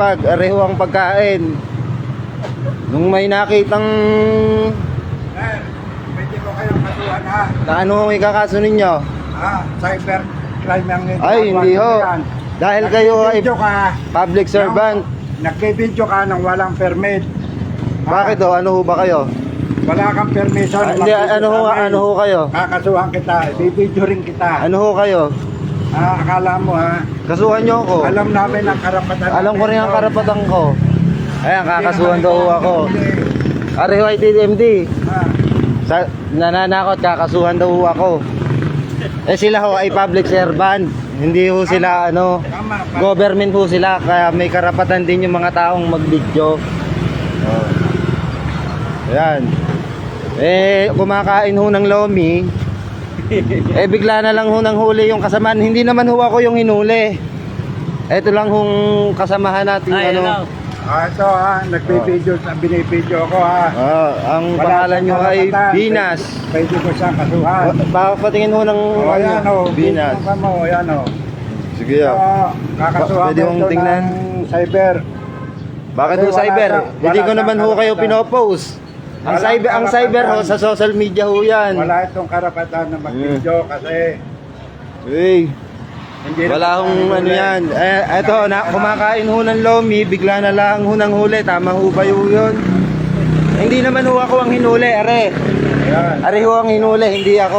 bag, areho ang pagkain. Nung may nakitang Sir, pwede ko kayong kasuhan ha. na ano ang ikakaso ninyo? Cyber crime ang Ay, hindi ho. Dahil kayo ay Nagbe-video ka, public servant. nagbe-video ka ng walang permit. Bakit ho? Ano ho ba kayo? Wala kang permission. Hindi, ano ho kayo? Kakasuhan kita, i-video rin kita. Ano ho kayo? Akala mo ha, Kasuhan nyo ako. alam namin ang karapatan. Alam ko rin ang karapatan ko. Ayan, kakasuhan daw ho ako. Areho ay TMD. Nananakot, kakasuhan daw ho ako. Eh sila ho ay public servant. Hindi ho sila government ho sila. Kaya may karapatan din yung mga taong mag-video. Ayan. Eh, kumakain ho ng lomi. Eh, bigla na lang ho nang huli yung kasamaan. Hindi naman ho ako yung hinuli. Ito lang hong kasamahan natin. Ano. Ito ha, nagbibideo, binibideo ko ha. Ang pangalan nyo ay Binas. Pwede ko siyang kasuhan. Patingin ho ng Ayan o, Binas. Ayan o. Sige ho. Kakasuhan Pwede ko mong ito tingnan. ng cyber. Bakit ho cyber? Hindi ko naman ho kayo pinopost. Ang cyber ho sa social media ho yan. Wala itong karapatan na mag-video kasi hindi Wala hong ano yan. Eto, kumakain ho ng lomi, bigla na lang ho nang huli. Tama ho ba yun? Hindi naman ho ako ang hinuli, are. Ayan. Are ho ang hinuli, hindi ako.